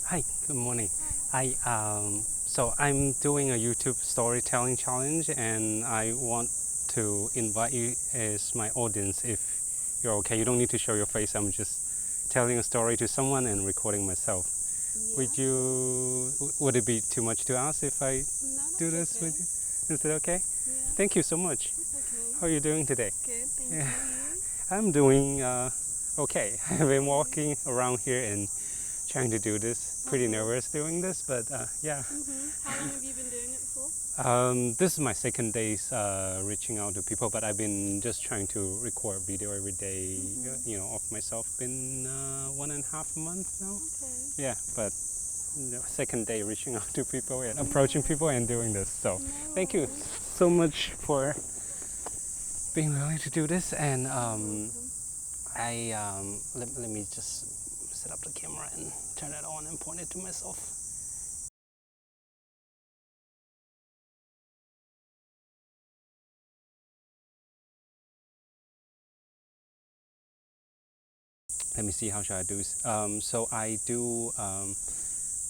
Hi, good morning. Hi. So I'm doing a YouTube storytelling challenge, and I want to invite you as my audience. If you're okay, you don't need to show your face. I'm just telling a story to someone and recording myself. Yeah, Would sure. you? Would it be too much to ask if I No, do that's this okay. with you? Is it okay? Yeah, Thank you so much. that's okay. How are you doing today? Good, thank Yeah, you. You? I'm doing okay. I've been Okay. walking around here and trying to do this. Pretty Uh-huh. nervous doing this, but yeah. How long have you been doing it for? This is my second day reaching out to people, but I've been just trying to record video every day, of myself. Been 1.5 months now. Okay. Yeah, but second day reaching out to people and approaching Yeah. people and doing this. So No thank you worries. so much for being willing to do this. And You're welcome. let me just set up the camera and turn it on and point it to myself. Let me see how should I do this. So I do.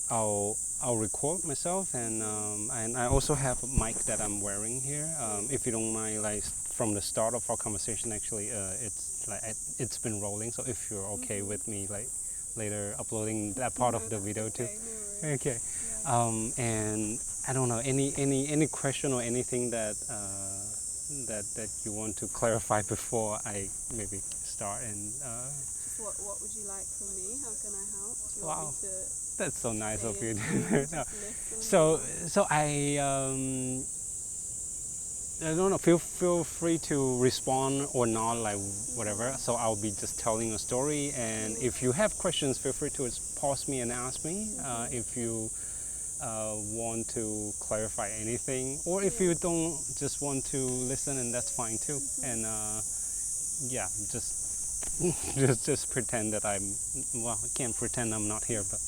I'll record myself, and I also have a mic that I'm wearing here. If you don't mind, like from the start of our conversation, actually, it's been rolling. So if you're okay with me, like later uploading that part No, of the that's video too. okay. No worries. Okay. Yeah. And I don't know any question or anything that you want to clarify before I maybe start and. Just what would you like from me? How can I help? Do you want me Wow. to That's so nice say of you. anything or No. just listen So, or? so I don't know. Feel free to respond or not, like whatever. So I'll be just telling a story, and if you have questions, feel free to just pause me and ask me. If you want to clarify anything, or if Yeah. you don't just want to listen, and that's fine too. And yeah, just just pretend that well, I can't pretend I'm not here, but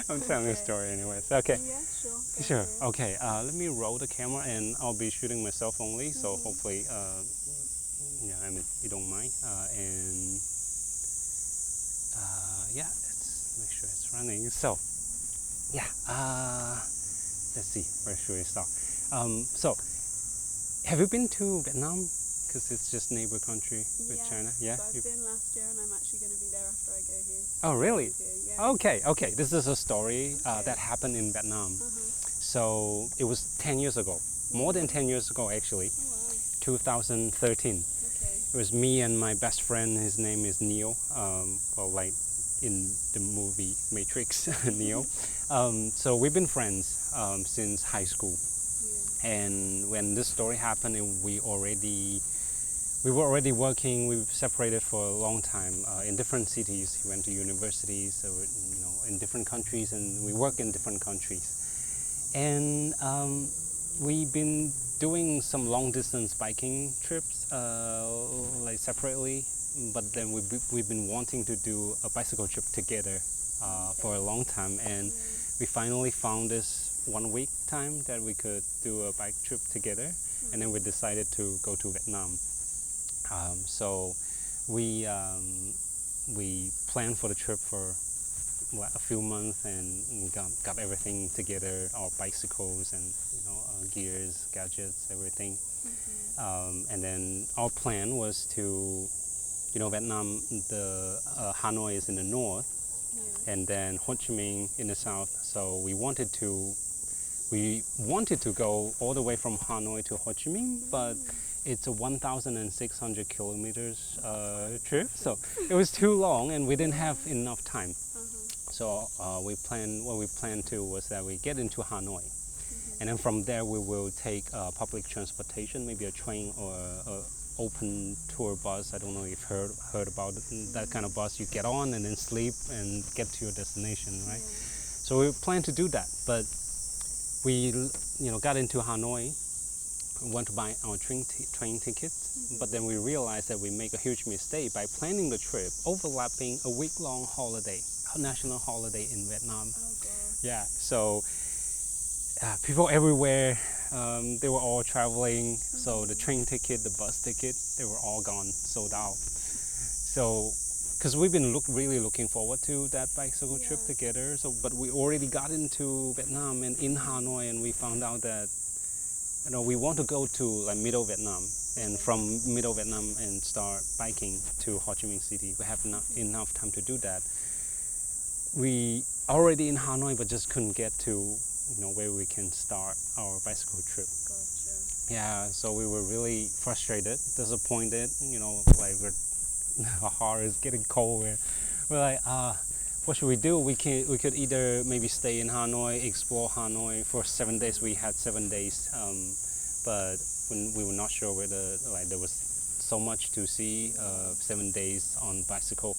I'm telling a Okay. story anyways. Okay, Yeah, sure. Go sure. for it. Okay, let me roll the camera, and I'll be shooting myself only, so hopefully, yeah, I mean, you don't mind. And yeah, let's make sure it's running. So, yeah, let's see, where should we start? So, have you been to Vietnam? Because it's just neighbor country with China. Yes, Yeah. I've been last year and I'm actually going to be there after I go here. Oh, really? This year, yeah. Okay, okay. This is a story Okay. that happened in Vietnam. Uh-huh. So it was 10 years ago, more than 10 years ago actually, Oh, wow. 2013. Okay. It was me and my best friend. His name is Neo. Well, like in the movie Matrix, Neo. So we've been friends since high school. Yeah. And when this story happened, we were already working. We separated for a long time in different cities. He went to universities, so in different countries, and we work in different countries. And we've been doing some long distance biking trips, like separately. But then we've been wanting to do a bicycle trip together for a long time, and Yeah. we finally found this 1 week time that we could do a bike trip together, and then we decided to go to Vietnam. So we planned for the trip for a few months and got everything together, our bicycles and gears, gadgets, everything. And then our plan was to, Vietnam, the Hanoi is in the north, Yeah. and then Ho Chi Minh in the south. So we wanted to go all the way from Hanoi to Ho Chi Minh, but it's a 1,600 kilometers trip, so it was too long, and we didn't have enough time. Uh-huh. So what we planned to was that we get into Hanoi, and then from there we will take public transportation, maybe a train or a open tour bus. I don't know if you've heard about that kind of bus. You get on and then sleep and get to your destination, right? Yeah. So we planned to do that, but we got into Hanoi, went to buy our train tickets, but then we realized that we make a huge mistake by planning the trip overlapping a week-long holiday, a national holiday in Vietnam. Oh, gosh. Yeah, so people everywhere, they were all traveling, so the train ticket, the bus ticket, they were all gone, sold out. So because we've been really looking forward to that bicycle trip Yeah. together. So, but we already got into Vietnam and in Hanoi, and we found out that we want to go to like middle Vietnam, and from middle Vietnam and start biking to Ho Chi Minh City. We have not enough time to do that. We already in Hanoi, but just couldn't get to where we can start our bicycle trip. Gotcha. Yeah, so we were really frustrated, disappointed. Like our heart is getting cold. We're like, what should we do? We could either maybe stay in Hanoi, explore Hanoi for 7 days. We had 7 days, but when we were not sure whether there was so much to see. 7 days on bicycle,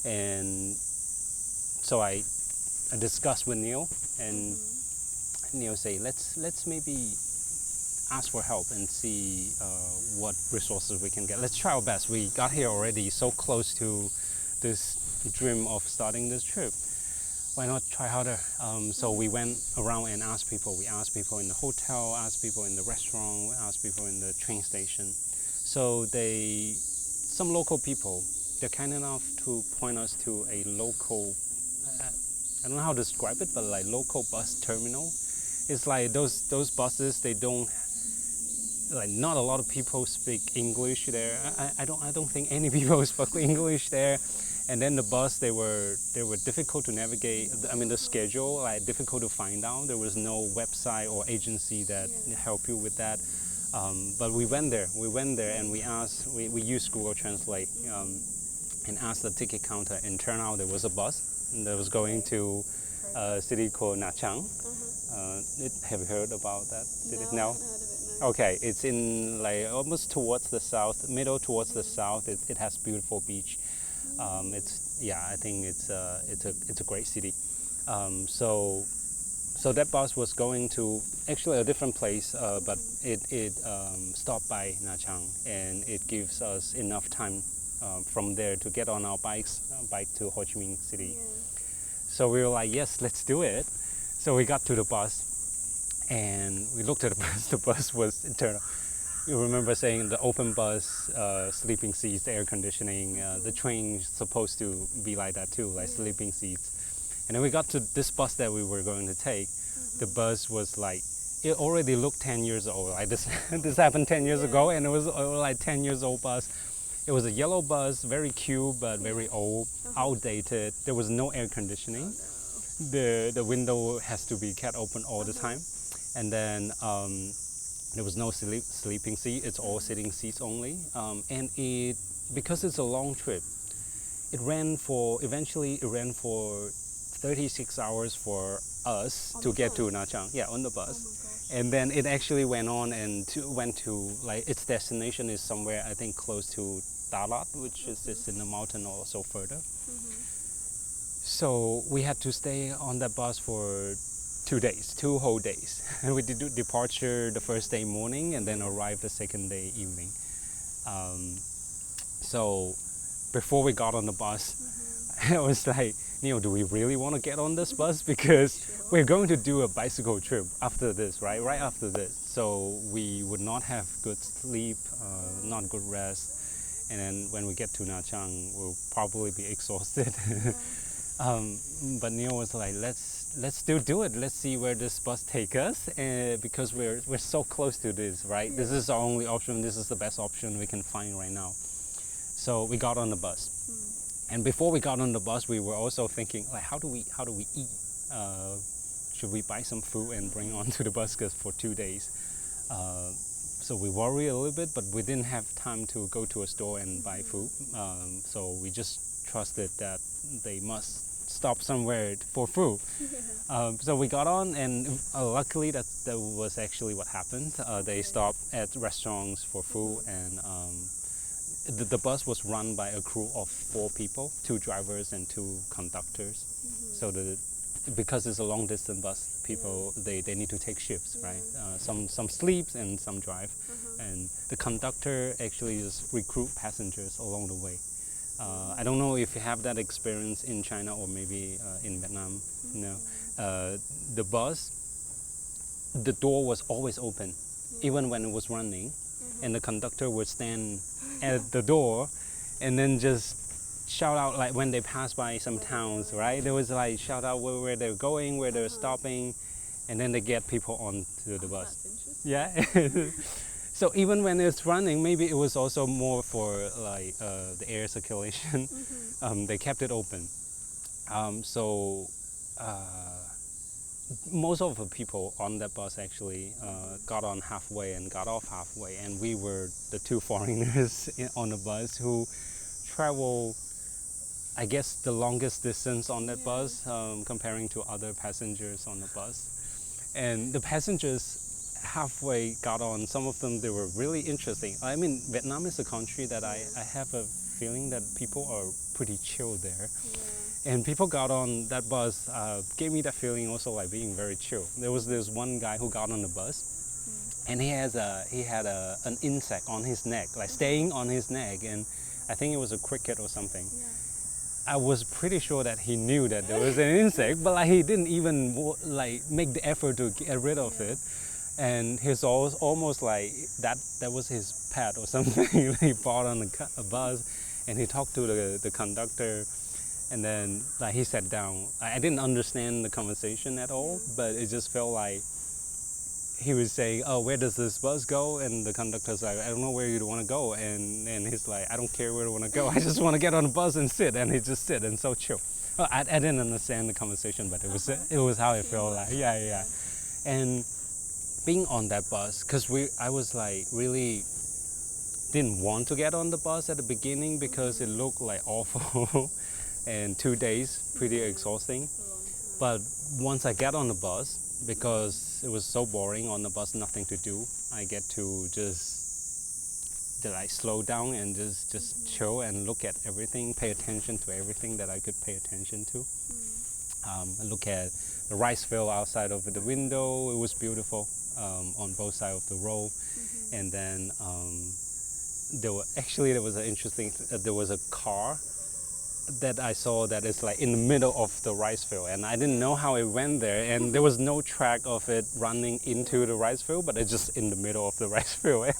and so I discussed with Neil, and Neil say let's maybe ask for help and see what resources we can get. Let's try our best. We got here already, so close to this dream of starting this trip. Why not try harder? So we went around and asked people. We asked people in the hotel, asked people in the restaurant, asked people in the train station. So some local people, they're kind enough to point us to a local, I don't know how to describe it, but like local bus terminal. It's like those buses, they don't, not a lot of people speak English there. I don't think any people speak English there. And then the bus, they were difficult to navigate. I mean, the schedule, difficult to find out. There was no website or agency that help you with that. But we went there and we used Google Translate and asked the ticket counter, and turned out there was a bus that was going to a city called Nha Trang. Have you heard about that city? No, I No? haven't heard of it, no. Okay, it's in almost towards the south, middle towards the south. It has beautiful beach. I think it's a great city. So that bus was going to actually a different place, but it stopped by Nha Trang, and it gives us enough time from there to get on our bike to Ho Chi Minh City. Yeah. So we were like, yes, let's do it. So we got to the bus, and we looked at the bus. The bus was internal. You remember saying the open bus, sleeping seats, air conditioning. The train's supposed to be like that too, like sleeping seats. And then we got to this bus that we were going to take. The bus was it already looked 10 years old. Like this happened 10 years ago, and it was like 10 years old bus. It was a yellow bus, very cute but very old, outdated. There was no air conditioning. The window has to be kept open all the time, and then there was no sleeping seat. It's all sitting seats only, and because it's a long trip, eventually it ran for 36 hours for us to get to Nha Trang. Yeah, on the bus. Oh my gosh. And then it actually went on and went to its destination is somewhere I think close to Dalat, which is in the mountain or so further. So we had to stay on that bus for 2 days, 2 whole days. And we did departure the first day morning and then arrived the second day evening. So before we got on the bus, I was like, Neil, do we really want to get on this bus? Because we're going to do a bicycle trip after this, right? Right after this. So we would not have good sleep, not good rest. And then when we get to Nha Trang, we'll probably be exhausted. But Neil was like, let's still do it. Let's see where this bus takes us, because we're so close to this, right? This is our only option. This is the best option we can find right now. So we got on the bus, and before we got on the bus, we were also thinking, how do we eat? Should we buy some food and bring onto the bus? Because for 2 days, so we worry a little bit, but we didn't have time to go to a store and buy food. So we just trusted that they must stop somewhere for food. So we got on, and luckily that was actually what happened. They stopped at restaurants for food, and the bus was run by a crew of 4 people, 2 drivers and 2 conductors. So because it's a long distance bus, people they need to take shifts, right? Some sleeps and some drive, and the conductor actually just recruit passengers along the way. I don't know if you have that experience in China or maybe in Vietnam. The bus, the door was always open, even when it was running, and the conductor would stand at the door and then just shout out like when they pass by some towns, right? There was like shout out where they're going, where they're stopping, and then they get people onto the bus. That's interesting. Yeah. So even when it's running, maybe it was also more for like the air circulation. They kept it open. So most of the people on that bus actually got on halfway and got off halfway, and we were the two foreigners on the bus who travel, I guess, the longest distance on that bus, comparing to other passengers on the bus. And the passengers halfway got on. Some of them, they were really interesting. I mean, Vietnam is a country that I have a feeling that people are pretty chill there. And people got on that bus, gave me that feeling also like being very chill. There was this one guy who got on the bus, and he had an insect on his neck, like staying on his neck, and I think it was a cricket or something. I was pretty sure that he knew that there was an insect, but like he didn't even like make the effort to get rid of it. And he's almost like that was his pet or something. He bought on a bus, and he talked to the conductor, and then like he sat down. I didn't understand the conversation at all, but it just felt like he was saying, "Oh, where does this bus go?" And the conductor's like, "I don't know where you want to go." And he's like, "I don't care where you want to go. I just want to get on the bus and sit." And he just sit and so chill. Well, I didn't understand the conversation, but it was how it felt like. Yeah. And being on that bus, because I was like really didn't want to get on the bus at the beginning because it looked like awful, and 2 days pretty exhausting. But once I got on the bus, because it was so boring on the bus, nothing to do, I get to just like slow down and just chill and look at everything, pay attention to everything that I could pay attention to. Look at the rice field outside of the window. It was beautiful on both sides of the road. And then there was an interesting, there was a car that I saw that is like in the middle of the rice field, and I didn't know how it went there, and there was no track of it running into the rice field, but it's just in the middle of the rice field.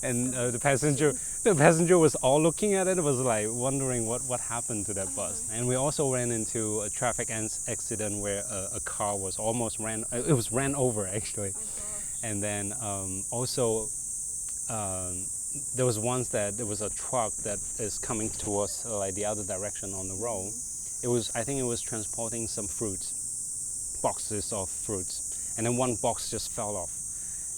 And the passenger was all looking at it, was like wondering what happened to that bus. And we also ran into a traffic accident where a car was almost ran over actually. And then also there was once that there was a truck that is coming towards like the other direction on the road. I think it was transporting some fruits, boxes of fruits, and then one box just fell off.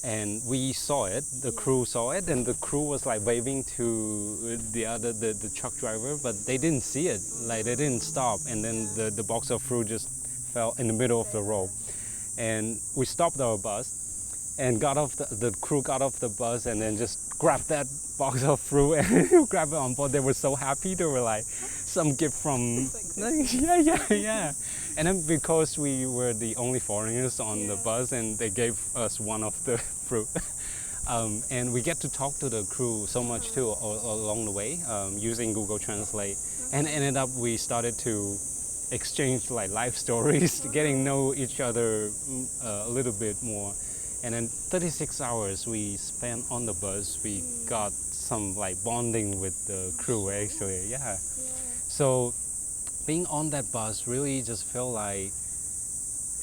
And we saw it, the crew saw it, and the crew was like waving to the truck driver, but they didn't see it, like they didn't stop, and then the box of fruit just fell in the middle of the road. And we stopped our bus and the crew got off the bus and then just grabbed that box of fruit and grabbed it on board. They were so happy. They were like, some gift from, yeah. And then because we were the only foreigners on the bus, and they gave us one of the fruit. And we get to talk to the crew so much too along the way, using Google Translate. And ended up we started to exchange like life stories, getting to know each other a little bit more. And then 36 hours we spent on the bus. We got some like bonding with the crew actually, yeah. So being on that bus really just felt like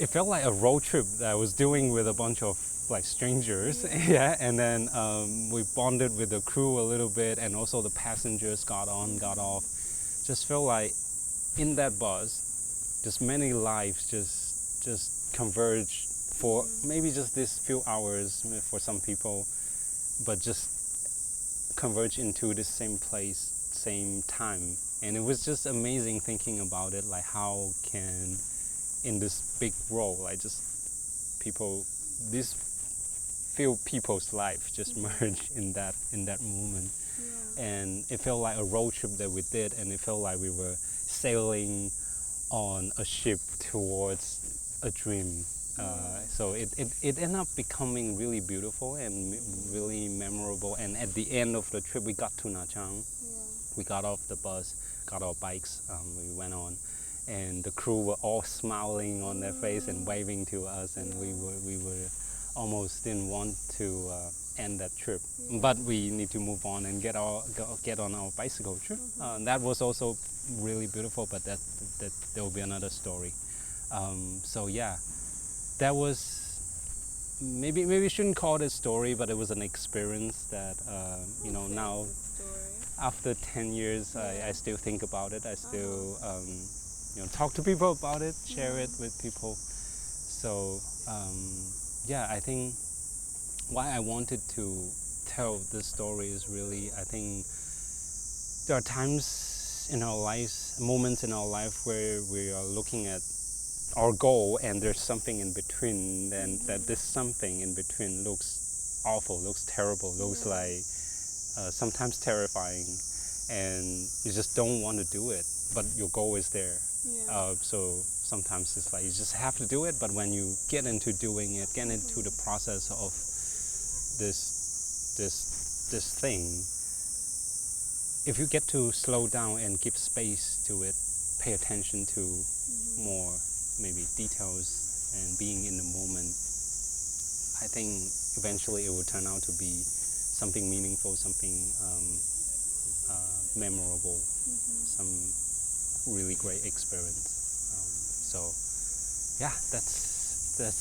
a road trip that I was doing with a bunch of like strangers, yeah. And then we bonded with the crew a little bit, and also the passengers got on, got off. Just felt like in that bus, just many lives just converged for maybe just this few hours for some people, but just converge into the same place, same time. And it was just amazing thinking about it, like how can in this big role, like just people, this few people's life just merge in that moment. And it felt like a road trip that we did, and it felt like we were sailing on a ship towards a dream. So it ended up becoming really beautiful and really memorable. And at the end of the trip, we got to Nha Trang. We got off the bus, got our bikes, we went on, and the crew were all smiling on their face and waving to us, and we were almost didn't want to end that trip. Yeah. But we need to move on and get on our bicycle trip. That was also really beautiful, but that there will be another story. So yeah, that was maybe we shouldn't call it a story, but it was an experience that you know, I'd say now it's a story. after 10 years Yeah. I still think about it. I still you know, talk to people about it, share it with people. So yeah, I think why I wanted to tell this story is really, I think there are times in our lives, moments in our life where we are looking at our goal and there's something in between, and that this something in between looks awful, looks terrible, looks Yeah. like sometimes terrifying, and you just don't want to do it, but your goal is there. Yeah. So sometimes it's like you just have to do it, but when you get into doing it, get into the process of this thing, if you get to slow down and give space to it, pay attention to more maybe details and being in the moment, I think eventually it will turn out to be something meaningful, something memorable, some really great experience. So yeah, that's the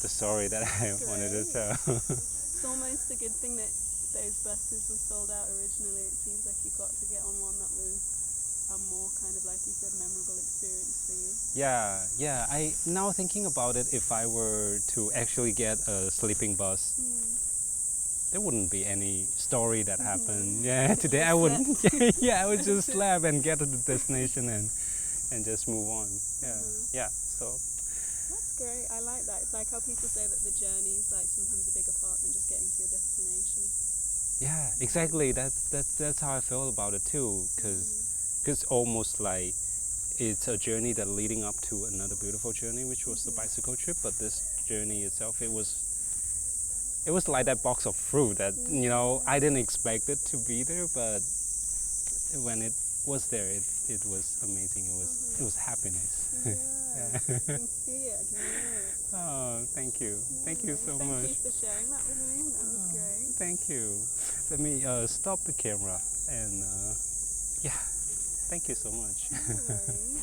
story that I wanted to tell. It's almost a good thing that those buses were sold out originally. It seems like you got to get on one that was a more kind of, like you said, memorable experience for you. Yeah. I now thinking about it, if I were to actually get a sleeping bus, there wouldn't be any story that happened. Yeah, today I wouldn't. Yeah, I would just sleep and get to the destination and just move on. Yeah. So That's great. I like that. It's like how people say that the journey is like sometimes a bigger part than just getting to your destination. yeah, exactly. That's how I feel about it too. Cause almost like it's a journey that leading up to another beautiful journey, which was the bicycle trip. But this journey itself, it was like that box of fruit that, you know, I didn't expect it to be there, but when it was there, it was amazing. It was happiness. Yeah. I can see it. I can hear it. Oh, thank you. Thank you so Thank much. you for sharing that with me. That was great. Thank you. Let me stop the camera and yeah, thank you so much. No worries.